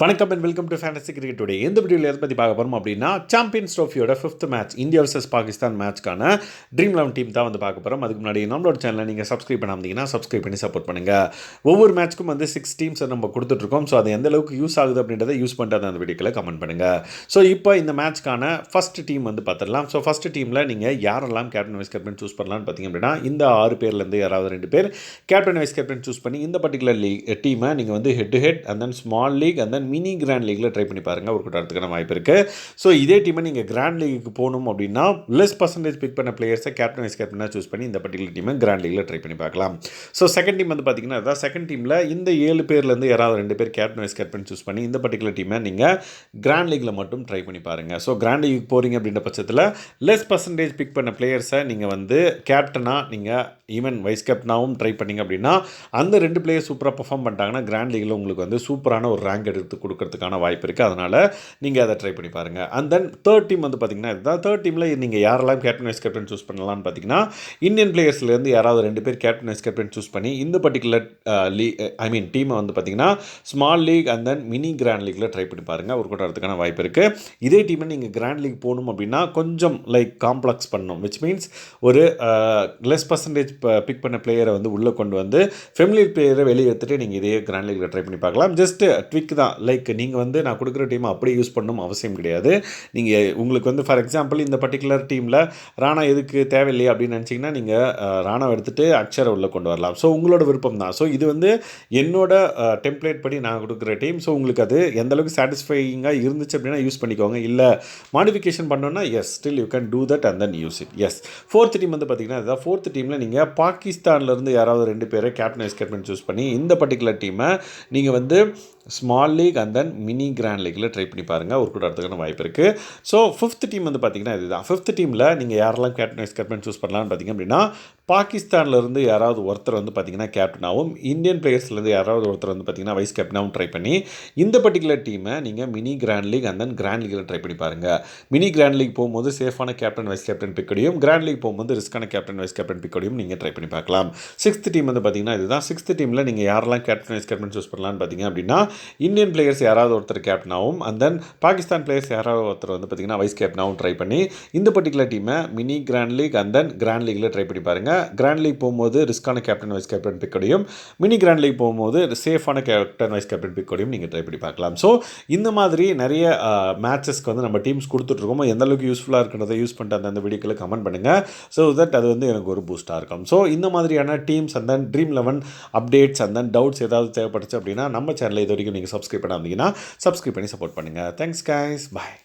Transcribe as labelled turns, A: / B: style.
A: வணக்கம் and welcome to fantasy cricket today. இந்த வீடியோவில் எதை பற்றி பார்க்க போகிறோம் அப்படின்னா, சாம்பியன்ஸ் ட்ரோஃபியோட 5th match India versus Pakistan மேட்ச்க்கான ட்ரீம் 11 டீம் தான் பார்க்க போகிறோம். அதுக்கு முன்னாடி நம்மளோட சேனலை நீங்கள் சப்ஸ்கிரைப் பண்ணாமீங்கன்னா சப்ஸ்கிரைப் பண்ணி சப்போர்ட் பண்ணுங்கள். ஒவ்வொரு மேட்ச்க்கும் 6 டீம்ஸ் நம்ம கொடுத்துட்ருக்கோம். ஸோ அது எந்த அளவுக்கு யூஸ் ஆகுது அப்படின்றத யூஸ் பண்ணிட்டு அந்த வீடியோவில் கமெண்ட் பண்ணுங்கள். ஸோ இப்போ இந்த மேட்ச்க்கான ஃபஸ்ட் டீம் பார்த்துடலாம். ஸோ ஃபஸ்ட் டீமில் நீங்கள் யாரெல்லாம் கேப்டன் வைஸ் கேப்டன் சூஸ் பண்ணலாம்னு பார்த்தீங்க அப்படின்னா, இந்த 6 பேர்லேருந்து யாராவது 2 பேர் கேப்டன் வைஸ் கேப்டன் சூஸ் பண்ணி இந்த பர்டிகுலர் டீமை நீங்கள் head to head and then small league and then mini grand லீக்ல ட்ரை பண்ணி பாருங்கள். ஒரு கூட்டத்துக்கான வாய்ப்பு இருக்குது. ஸோ இதே டீமை நீங்கள் கிராண்ட் லீக்கு போகணும் அப்படின்னா லெஸ் பர்சன்டேஜ் பிக் பண்ண பிளேயர்ஸை கேப்டன் வைஸ் கேப்டனாக சூஸ் பண்ணி இந்த பர்டிகுலர் டீமை கிராண்ட் லீக்ல ட்ரை பண்ணி பார்க்கலாம். ஸோ செகண்ட் டீம் பார்த்தீங்கன்னா அதான் செகண்ட் டீமில் இந்த 7 பேர்லேருந்து யாராவது 2 பேர் கேப்டன் வைஸ் கேப்டன் சூஸ் பண்ணி இந்த பர்டிகுலர் டீமை நீங்கள் கிராண்ட் லீக்ல மட்டும் ட்ரை பண்ணி பாருங்கள். ஸோ கிராண்ட் லீக் போகிறீங்க அப்படின்ற பட்சத்தில் லெஸ் பர்சன்டேஜ் பிக் பண்ண பிளேயர்ஸை நீங்கள் கேப்டனாக நீங்கள் ஈவன் வைஸ் கேப்டனாகவும் ட்ரை பண்ணிங்க அப்படின்னா அந்த 2 பிளேயர் சூப்பராக பர்ஃபார்ம் பண்ணிட்டாங்கன்னா கிராண்ட் லீக்ல உங்களுக்கு சூப்பரான ஒரு ரேங்க் எடுத்து கொடுக்கறதுக்கான வாய்ப்பு இருக்குது. அதனால் நீங்கள் அதை ட்ரை பண்ணி பாருங்கள். அண்ட் தென் தேர்ட் டீம் பார்த்தீங்கன்னா இதுதான். தேர்ட் டீமில் நீங்கள் யாரெல்லாம் கேப்டன் வைஸ் கேப்டன் சூஸ் பண்ணலாம்னு பார்த்தீங்கன்னா, இந்தியன் பிளேயர்ஸ்லேருந்து யாராவது 2 பேர் கேப்டன் வைஸ் கேப்டன் சூஸ் பண்ணி இந்த பர்டிகுலர் டீமை பார்த்தீங்கன்னா small league and then mini grand லீக்ல ட்ரை பண்ணி பாருங்கள். ஒரு கூட்டத்துக்கான வாய்ப்பு இருக்குது. இதே டீமை நீங்கள் கிராண்ட் லீக் போகணும் அப்படின்னா கொஞ்சம் காம்ப்ளெக்ஸ் பண்ணணும். விச் மீன்ஸ் ஒரு லெஸ் பர்சன்டேஜ் பிக் பண்ண பிளேயரை உள்ளே கொண்டு ஃபெமிலியர் பிளேயரை வெளியே எடுத்துகிட்டு நீங்கள் இதே கிராண்ட் லீக்ல ட்ரை பண்ணி பார்க்கலாம். ஜஸ்ட் ட்விக் தான். நீங்கள் நான் கொடுக்குற டீமை அப்படியே யூஸ் பண்ணணும் அவசியம் கிடையாது. நீங்கள் உங்களுக்கு ஃபார் எக்ஸாம்பிள் இந்த பர்டிகுலர் டீமில் ராணா எதுக்கு தேவையில்லையே அப்படின்னு நினச்சிங்கன்னா நீங்கள் ராணாவை எடுத்துகிட்டு அக்ஷரை உள்ளே கொண்டு வரலாம். ஸோ உங்களோட விருப்பம் தான். ஸோ இது என்னோட டெம்ப்ளேட் படி நான் கொடுக்குற டீம். ஸோ உங்களுக்கு அது எந்தளவுக்கு சாட்டிஸ்ஃபையிங்காக இருந்துச்சு அப்படின்னா யூஸ் பண்ணிக்கோங்க. இல்லை மாடிஃபிகேஷன் பண்ணோன்னா yes still you can do that and then use it. Yes fourth team பார்த்தீங்கன்னா இதுதான். ஃபோர்த் டீமில் நீங்கள் பாகிஸ்தான்லேருந்து யாராவது 2 பேரை கேப்டன் வைஸ் கேப்டன் சூஸ் பண்ணி இந்த பர்டிகுலர் டீமை நீங்கள் small league and then mini grand லீக்ல ட்ரை பண்ணி பாருங்கள். ஒரு கூட்டத்துக்கான வாய்ப்பு இருக்குது. ஸோ ஃபிஃப்த் டீம் பார்த்தீங்கன்னா இதுதான். ஃபிஃப்த் டீமில் நீங்கள் யாரெல்லாம் கேப்டன் வைஸ் கேப்டன் சூஸ் பண்ணலான்னு பார்த்தீங்க அப்படின்னா, பாகிஸ்தான்லேருந்து யாராவது ஒருத்தர் பார்த்தீங்கன்னா கேப்டனாகவும், இந்தியன் பிளேயர்ஸ்லேருந்து யாராவது ஒருத்தர் பார்த்தீங்கன்னா வைஸ் கேப்டனாகவும் ட்ரை பண்ணி இந்த பர்டிகுலர் டீமை நீங்கள் mini grand league and then grand லீக்ல ட்ரை பண்ணி பாருங்கள். மினி கிராண்ட் லீக் போகும்போது சேஃபான கேப்டன் வைஸ் கேப்டன் பிக்கடையும், கிராண்ட் லீக் போகும்போது ரிஸ்கான கேப்டன் வைஸ் கேப்டன் பிக்கடையும் நீங்கள் ட்ரை பண்ணி பார்க்கலாம். சிக்ஸ்த் டீம் பார்த்தீங்கன்னா இதுதான். சிக்ஸ்த் டீமில் நீங்கள் யாரெல்லாம் கேப்டன் வைஸ் கேப்டன் சூஸ் பண்ணலான்னு பார்த்தீங்க அப்படின்னா, இந்தியன் பிளேயர்ஸ் யாராவது ஒருத்தர் கேப்டனாகவும் அண்ட் தென் பாகிஸ்தான் பிளேயர்ஸ் யாராவது ஒருத்தர் பார்த்தீங்கன்னா வைஸ் கேப்டனாகவும் ட்ரை பண்ணி இந்த பர்டிகுலர் டீமை mini grand league and then grand லீக்ல ட்ரை பண்ணி பாருங்கள். கிராண்ட் லீக் போகும்போது ரிஸ்கான கேப்டன் வைஸ் கேப்டன் பிக்கடையும், மினி கிராண்ட் லீக் போகும்போது சேஃபான கேப்டன் வைஸ் கேப்டன் பிக்கடையும் நீங்கள் ட்ரை பண்ணி பார்க்கலாம். ஸோ இந்த மாதிரி நிறைய மேட்சஸ்க்கு நம்ம டீம்ஸ் கொடுத்துட்ருக்கோம். எந்த அளவுக்கு யூஸ்ஃபுல்லாக இருக்கிறத யூஸ் பண்ணிட்டு அந்த வீடியோக்களை கமெண்ட் பண்ணுங்கள். ஸோ தட் அது எனக்கு ஒரு பூஸ்ட்டாக இருக்கும். ஸோ இந்த மாதிரியான teams and then dream 11 updates and then doubts ஏதாவது தேவைப்படுச்சு அப்படின்னா நம்ம சேனலை இது வரைக்கும் நீங்கள் சப்ஸ்கிரைப் பண்ணாமீங்கன்னா சப்ஸ்கிரைப் பண்ணி சப்போர்ட் பண்ணுங்கள். Thanks guys. பாய்.